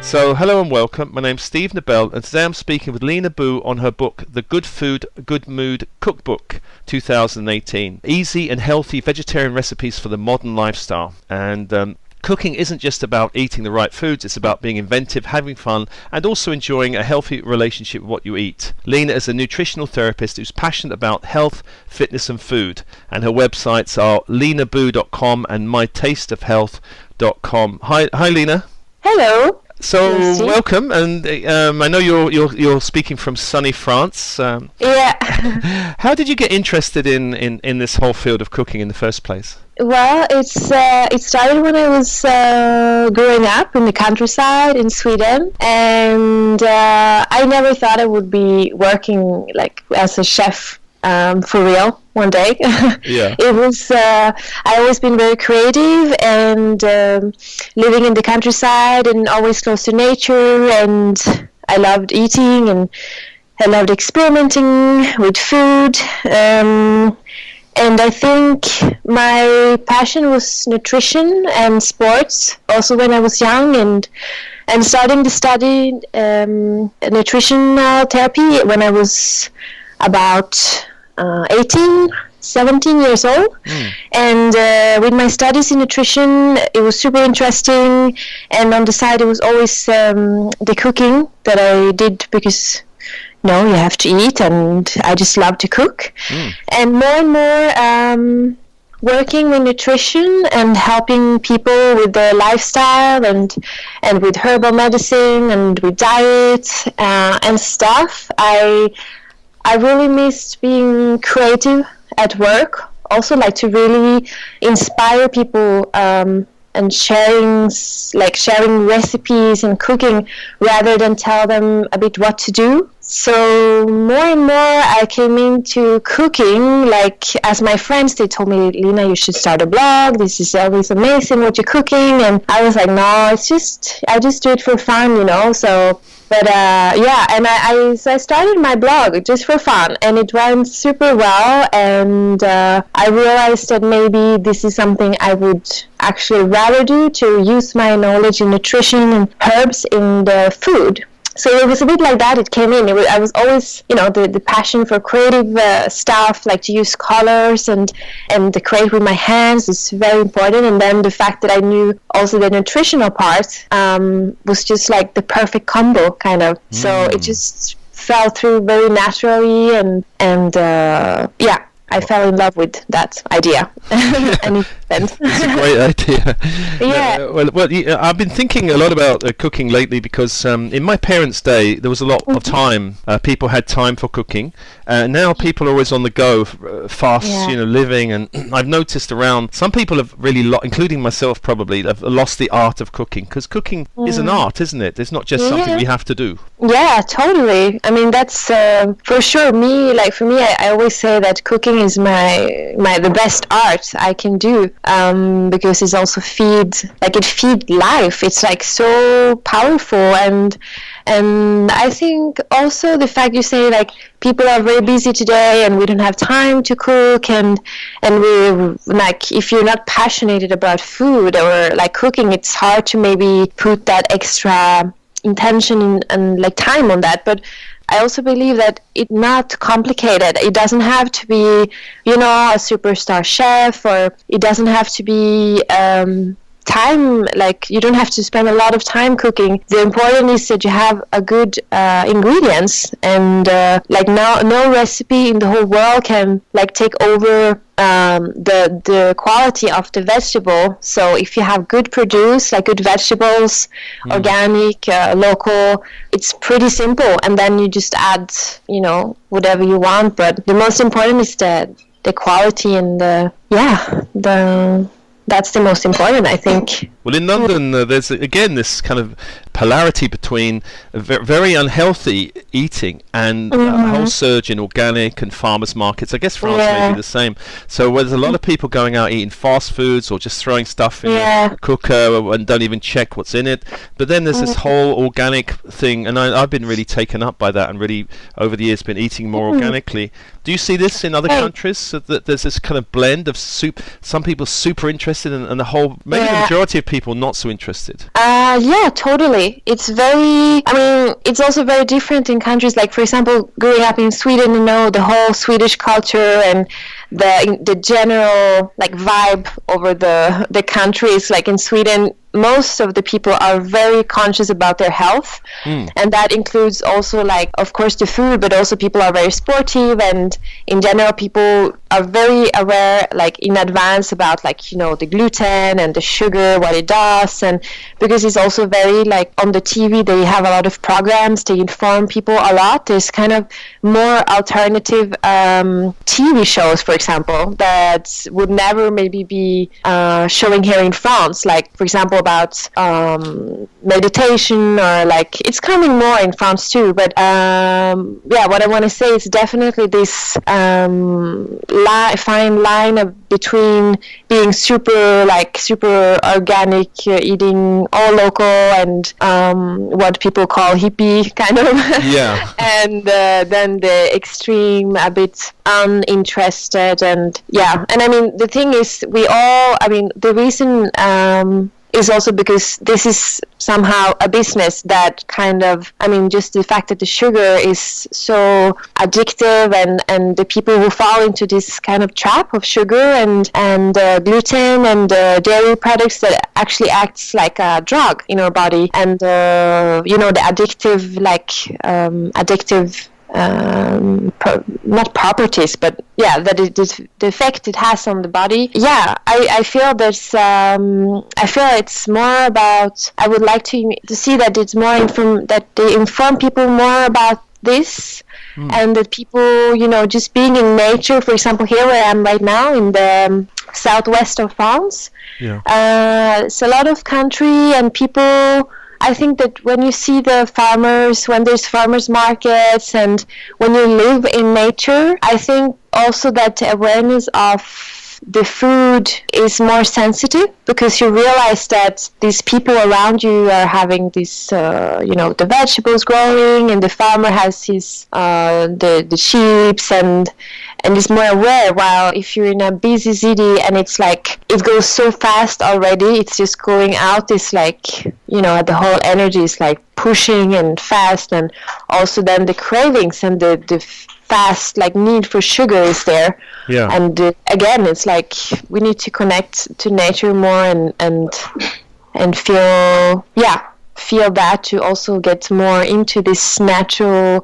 So, hello and welcome. My name's Steve Nobel, and today I'm speaking with Lina Bou on her book, The Good Food, Good Mood Cookbook 2018. Easy and healthy vegetarian recipes for the modern lifestyle. And cooking isn't just about eating the right foods, it's about being inventive, having fun, and also enjoying a healthy relationship with what you eat. Lina is a nutritional therapist who's passionate about health, fitness and food, and her websites are linabou.com and mytasteofhealth.com. Hi Lina. Hello. So welcome, and I know you're speaking from sunny France. Yeah. How did you get interested in this whole field of cooking in the first place? Well, it started when I was growing up in the countryside in Sweden, and I never thought I would be working like as a chef for real one day. Yeah. It was I always been very creative and living in the countryside and always close to nature, and I loved eating and I loved experimenting with food, and I think my passion was nutrition and sports also when I was young, and I'm starting to study nutritional therapy when I was about 17 years old. And with my studies in nutrition, it was super interesting, and on the side it was always the cooking that I did because you have to eat, and I just love to cook. And more working with nutrition and helping people with their lifestyle and with herbal medicine and with diet and stuff. I really missed being creative at work. Also, like to really inspire people and sharing recipes and cooking rather than tell them a bit what to do. So more and more I came into cooking, like as my friends, they told me, Lina, you should start a blog. This is always amazing what you're cooking. And I was like, no, I just do it for fun, So, but so I started my blog just for fun, and it went super well. And I realized that maybe this is something I would actually rather do, to use my knowledge in nutrition and herbs in the food. So it was a bit like that. It came in. I was always, the passion for creative stuff, like to use colors and to create with my hands is very important. And then the fact that I knew also the nutritional part was just like the perfect combo, kind of. So it just fell through very naturally, and I fell in love with that idea. And it's a great idea. Yeah. Well, I've been thinking a lot about cooking lately because in my parents' day there was a lot of time. People had time for cooking. Now people are always on the go, fast, living. And I've noticed around some people have really, including myself probably, have lost the art of cooking, because cooking is an art, isn't it? It's not just something we have to do. Yeah, totally. I mean, that's for sure. For me, I always say that cooking is the best art I can do, because it's also feeds life. It's like so powerful, and I think also the fact you say like people are very busy today and we don't have time to cook, and we like, if you're not passionate about food or like cooking, it's hard to maybe put that extra intention and like time on that. But I also believe that it's not complicated. It doesn't have to be, a superstar chef, or it doesn't have to be time, like you don't have to spend a lot of time cooking. The important is that you have a good ingredients, and no recipe in the whole world can like take over the quality of the vegetable. So if you have good produce, like good vegetables, organic, local, it's pretty simple, and then you just add whatever you want. But the most important is the quality, and that's the most important, I think. Well, in London, there's again this kind of polarity between very unhealthy eating and a whole surge in organic and farmers markets. I guess France may be the same. So there's a lot of people going out eating fast foods or just throwing stuff in the cooker and don't even check what's in it. But then there's this whole organic thing, and I've been really taken up by that, and really over the years been eating more organically. Do you see this in other countries, so that there's this kind of blend of some people super interested and the whole, maybe the majority of people not so interested? Yeah, totally. exactly. It's also very different in countries. Like, for example, growing up in Sweden, the whole Swedish culture and the general like vibe over the country is like in Sweden. Most of the people are very conscious about their health, and that includes also, like, of course, the food, but also people are very sportive, and in general people are very aware, like, in advance about, like, the gluten and the sugar, what it does. And because it's also very, like, on the TV they have a lot of programs, they inform people a lot. There's kind of more alternative TV shows, for example, that would never maybe be showing here in France, like, for example, about meditation, or like, it's coming more in France too, but what I want to say is definitely this fine line between being super organic, eating all local, and what people call hippie kind of, and then the extreme, a bit uninterested, and the thing is, the reason is also because this is somehow a business that kind of, just the fact that the sugar is so addictive, and the people who fall into this kind of trap of sugar and gluten and dairy products that actually acts like a drug in our body, and the addictive, not properties, but the effect it has on the body. I feel it's more about, I would like to see that it's more that they inform people more about this, and that people, just being in nature. For example, here where I am right now in the southwest of France, it's a lot of country and people. I think that when you see the farmers, when there's farmers markets, and when you live in nature, I think also that the awareness of the food is more sensitive, because you realize that these people around you are having this, the vegetables growing, and the farmer has his, the sheep, and is more aware. While if you're in a busy city and it's like, it goes so fast already, it's just going out, it's like, the whole energy is like pushing and fast, and also then the cravings and the fast, like, need for sugar is there. And again, it's like we need to connect to nature more, and feel that, to also get more into this natural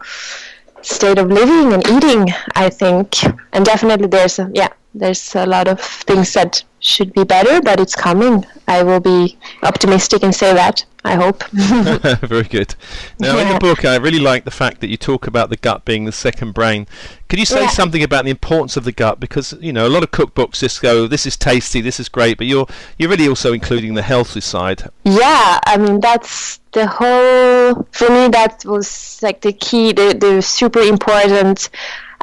state of living and eating, I think. And definitely there's a lot of things that should be better, but it's coming. I will be optimistic and say that, I hope. Very good. Now, in the book, I really like the fact that you talk about the gut being the second brain. Could you say something about the importance of the gut? Because, a lot of cookbooks just go, this is tasty, this is great, but you're really also including the healthy side. That's the whole, for me, that was like the key, the super important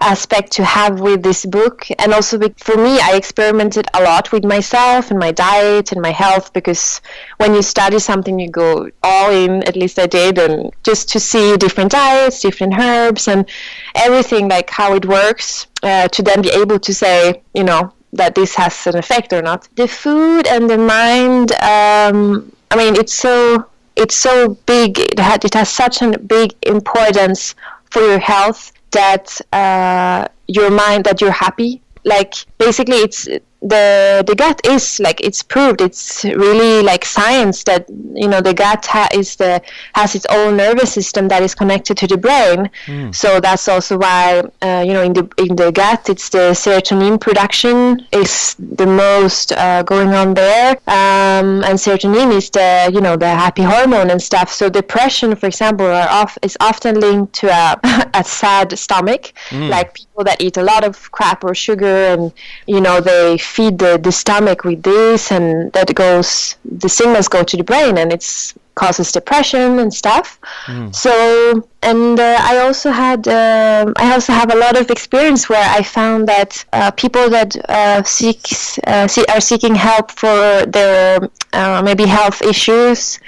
aspect to have with this book. And also for me, I experimented a lot with myself and my diet and my health, because when you study something, you go all in, at least I did, and just to see different diets, different herbs, and everything, like how it works, to then be able to say, that this has an effect or not. The food and the mind, it's so big, it has such a big importance for your health, that your mind, that you're happy. Like, basically, it's the gut is, like, it's proved, it's really like science, that the gut has its own nervous system that is connected to the brain. So that's also why in the gut, it's the serotonin production is the most going on there, and serotonin is the happy hormone and stuff. So depression, for example, is often linked to a sad stomach, like people that eat a lot of crap or sugar, and they feed the stomach with this, and the signals go to the brain, and it causes depression and stuff. So, and I also have a lot of experience where I found that people that are seeking help for their maybe health issues,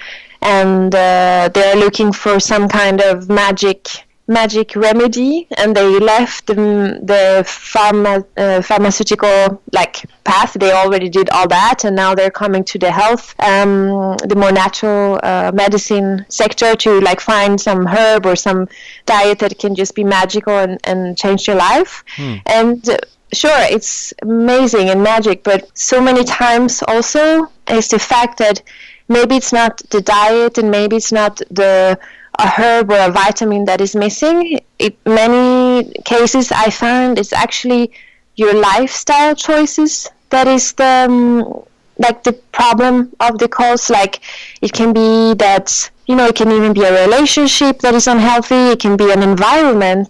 and they're looking for some kind of magic magic remedy, and they left the pharmaceutical like path. They already did all that, and now they're coming to the health, the more natural medicine sector to like find some herb or some diet that can just be magical and change your life. And sure, it's amazing and magic, but so many times also is the fact that maybe it's not the diet, and maybe it's not a herb or a vitamin that is missing. In many cases I found it's actually your lifestyle choices that is the problem of the cause. Like, it can be that, it can even be a relationship that is unhealthy. It can be an environment,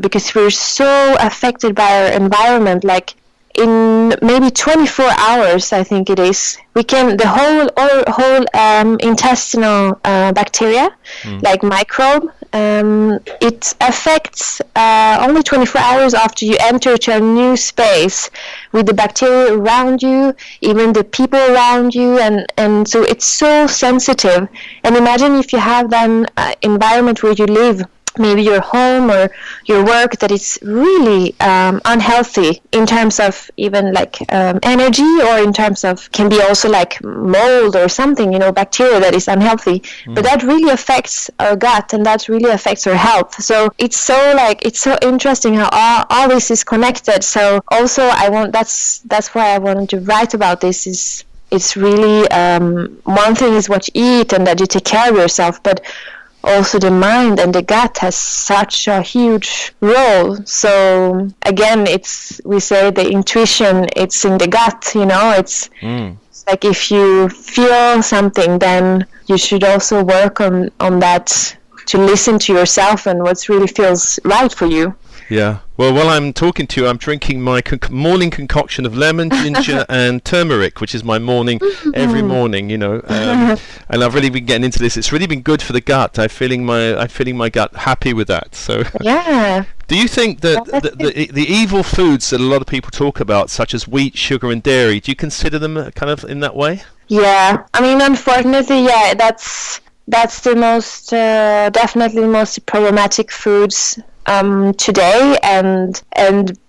because we're so affected by our environment. Like, in maybe 24 hours, I think it is, we can, the whole intestinal bacteria, like microbe, it affects only 24 hours after you enter to a new space with the bacteria around you, even the people around you, and so it's so sensitive. And imagine if you have then an environment where you live, maybe your home or your work, that is really unhealthy in terms of even like energy, or in terms of, can be also like mold or something, bacteria that is unhealthy. But that really affects our gut, and that really affects our health. So it's so interesting how all this is connected. So also that's why I wanted to write about this. Is it's really one thing is what you eat and that you take care of yourself, but also the mind and the gut has such a huge role. So again, we say the intuition, it's in the gut, it's like if you feel something, then you should also work on that, to listen to yourself and what really feels right for you. Yeah. Well, while I'm talking to you, I'm drinking my morning concoction of lemon, ginger, and turmeric, which is my morning every morning. And I've really been getting into this. It's really been good for the gut. I'm feeling my gut happy with that. So yeah. Do you think that the evil foods that a lot of people talk about, such as wheat, sugar, and dairy, do you consider them kind of in that way? Yeah. I mean, unfortunately, yeah, that's the most definitely most problematic foods today, and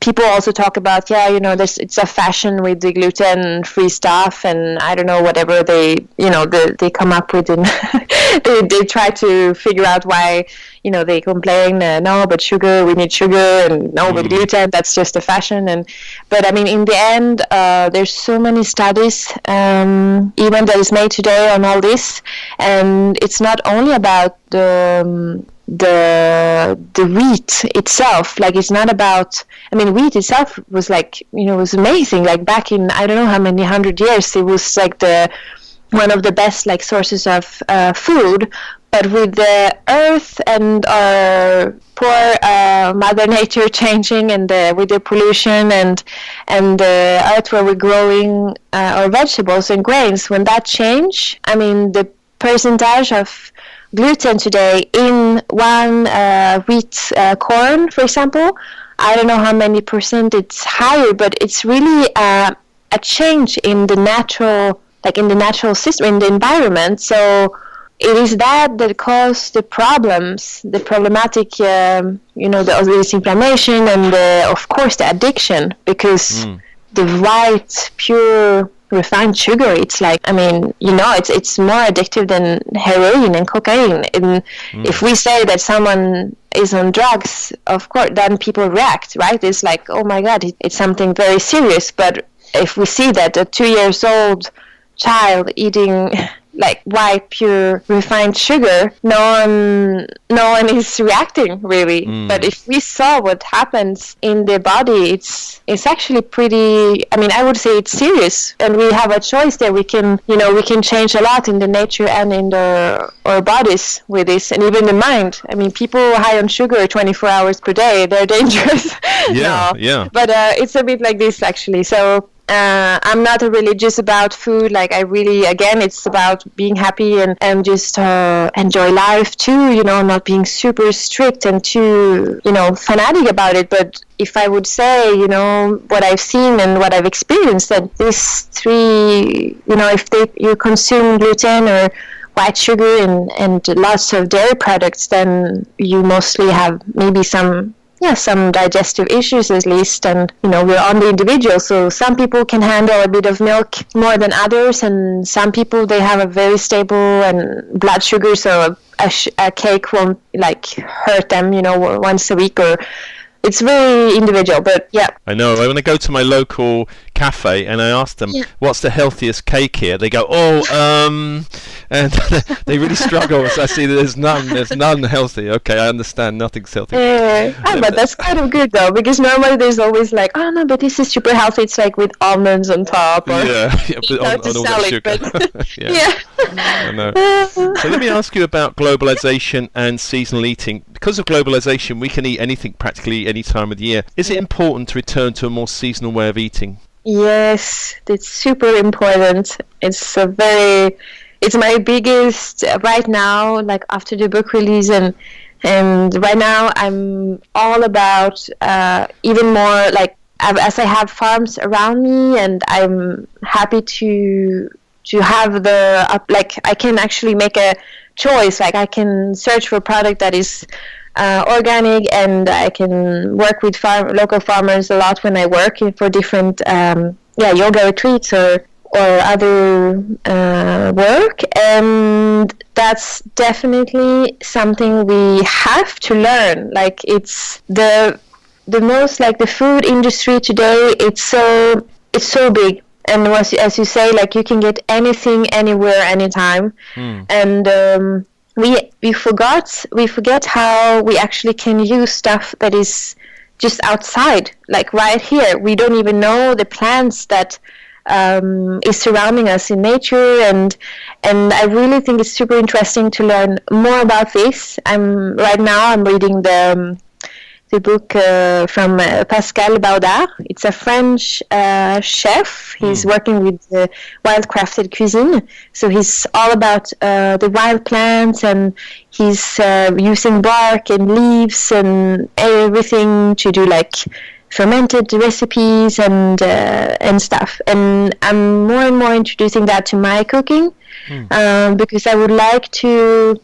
people also talk about it's a fashion with the gluten-free stuff, and I don't know, whatever they come up with, and they try to figure out why they complain, no, but sugar, we need sugar, and no, but gluten, that's just a fashion. But I mean, in the end, there's so many studies even that is made today on all this, and it's not only about the wheat itself. Like, it's not about, I mean, wheat itself was like, was amazing. Like, back in, I don't know how many 100 years, it was like one of the best like sources of food. But with the earth and our poor Mother Nature changing, and with the pollution and the earth where we're growing our vegetables and grains, when that changed, I mean, the percentage of gluten today in one wheat corn, for example, I don't know how many percent it's higher, but it's really a change in the natural system, in the environment. So it is that caused the problems, the problematic, this inflammation, and of course the addiction, because the white, pure, refined sugar, it's like, I mean, it's more addictive than heroin and cocaine. And if we say that someone is on drugs, of course, then people react, right? It's like, oh my God, it's something very serious. But if we see that a 2-year-old child eating like white, pure, refined sugar, no one is reacting, really. But if we saw what happens in the body, it's actually pretty, I mean, I would say it's serious, and we have a choice there. We can change a lot in the nature and in our bodies with this, and even the mind. I mean, people high on sugar 24 hours per day, they're dangerous. Yeah. But it's a bit like this, actually. So I'm not religious about food. Like, I really, again, it's about being happy and just enjoy life too, not being super strict and too, fanatic about it. But if I would say, what I've seen and what I've experienced, that these three, if you consume gluten or white sugar and lots of dairy products, then you mostly have maybe some digestive issues at least. And we're on the individual, so some people can handle a bit of milk more than others, and some people, they have a very stable and blood sugar, so a cake won't like hurt them once a week, or it's very individual. But yeah, I know. When I go to my local cafe and I ask them, what's the healthiest cake here, they go, and they really struggle. So I see that there's none healthy. Okay, I understand, nothing's healthy. But that's kind of good though, because normally there's always like, oh no, but this is super healthy, it's like with almonds on top, or but on all that sugar. I know. So let me ask you about globalization and seasonal eating. Because of globalization, we can eat anything practically any time of the year. Is it important to return to a more seasonal way of eating? Yes, it's super important. It's my biggest right now, like after the book release, and right now I'm all about even more, like as I have farms around me, and I'm happy to have like I can actually make a choice. Like I can search for a product that is organic, and I can work with local farmers a lot when I work for different yoga retreats or other work, and that's definitely something we have to learn. Like it's the most, like the food industry today, it's so big, and as you say, like you can get anything anywhere anytime. And we forget how we actually can use stuff that is just outside, like right here. We don't even know the plants that is surrounding us in nature, and I really think it's super interesting to learn more about this. Right now I'm reading the book from Pascal Baudard. It's a French chef. He's working with wild-crafted cuisine. So he's all about the wild plants, and he's using bark and leaves and everything to do like fermented recipes and stuff. And I'm more and more introducing that to my cooking because I would like to.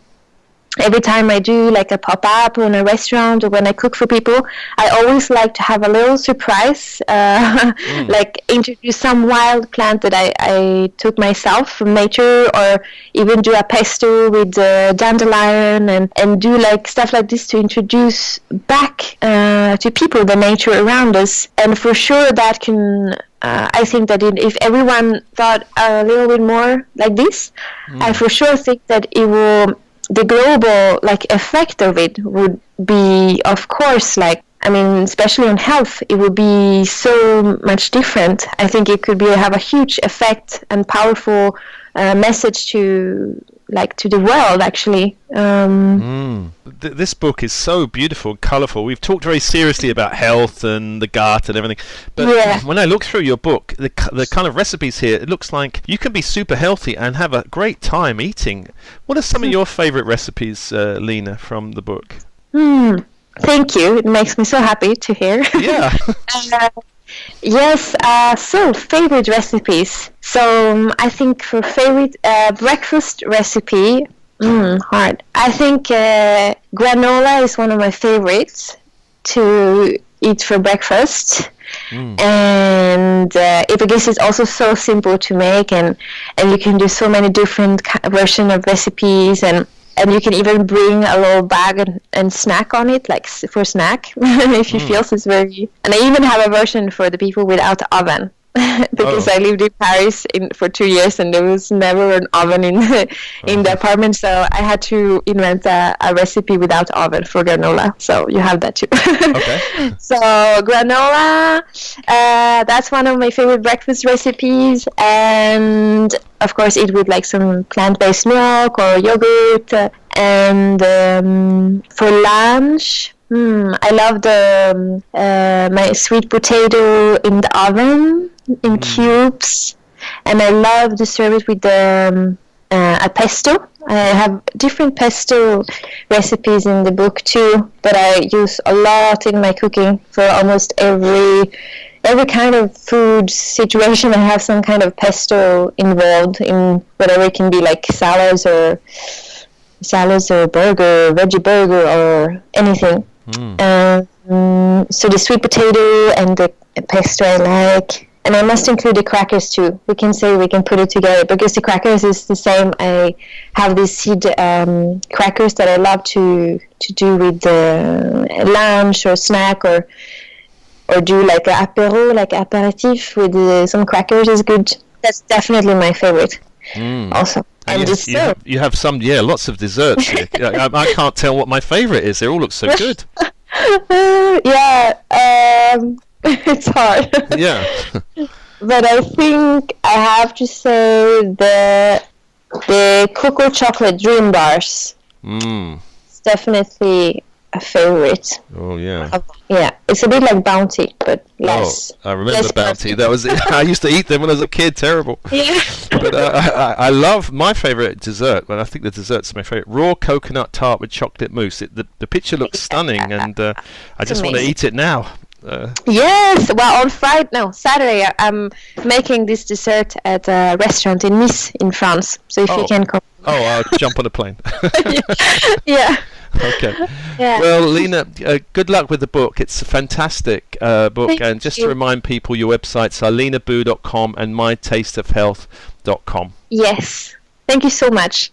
Every time I do like a pop-up in a restaurant or when I cook for people, I always like to have a little surprise, like introduce some wild plant that I took myself from nature, or even do a pesto with dandelion and do like stuff like this to introduce back to people the nature around us. And for sure that can... I think that if everyone thought a little bit more like this, I for sure think that it will... The global like effect of it would be, of course, like, I mean, especially on health, it would be so much different. I think it could have a huge effect and powerful message to the world, actually. This book is so beautiful and colourful. We've talked very seriously about health and the gut and everything, but when I look through your book, the kind of recipes here, it looks like you can be super healthy and have a great time eating. What are some of your favourite recipes, Lina, from the book? Thank you. It makes me so happy to hear. Yeah. Yes, so favorite recipes. So I think for favorite breakfast recipe, hard. I think granola is one of my favorites to eat for breakfast. And because it's also so simple to make, and you can do so many different versions of recipes, and you can even bring a little bag and snack on it, like for snack, if you feel it's very... And I even have a version for the people without the oven, because I lived in Paris for 2 years, and there was never an oven in the apartment, so I had to invent a recipe without oven for granola. So you have that too. Okay. So granola, that's one of my favorite breakfast recipes, and of course eat with like some plant-based milk or yogurt. And for lunch, I love my sweet potato in the oven in cubes, and I love to serve it with a pesto. I have different pesto recipes in the book too, but I use a lot in my cooking for almost every every kind of food situation, I have some kind of pesto involved in whatever. It can be like salads or burger, veggie burger, or anything. So the sweet potato and the pesto I like, and I must include the crackers too. We can put it together because the crackers is the same. I have these seed crackers that I love to do with lunch or snack, or do like an apéro, like apéritif with some crackers is good. That's definitely my favorite. Also. And yes, you have some, lots of desserts here. I can't tell what my favorite is. They all look so good. It's hard. Yeah. But I think I have to say the cocoa chocolate dream bars. It's definitely a favorite. Oh yeah. Yeah, it's a bit like Bounty, but less. Oh, I remember Bounty. That was it. I used to eat them when I was a kid. Terrible. Yeah. But I love my favorite dessert. Well, I think the dessert's my favorite. Raw coconut tart with chocolate mousse. The picture looks stunning, and I just want to eat it now. Yes. Well, on Saturday, I'm making this dessert at a restaurant in Nice, in France. So if you can come. Oh, I'll jump on a plane. Yeah. Okay. Yeah. Well, Lina, good luck with the book. It's a fantastic book. And just to remind people, your websites are linabou.com and mytasteofhealth.com. Yes. Thank you so much.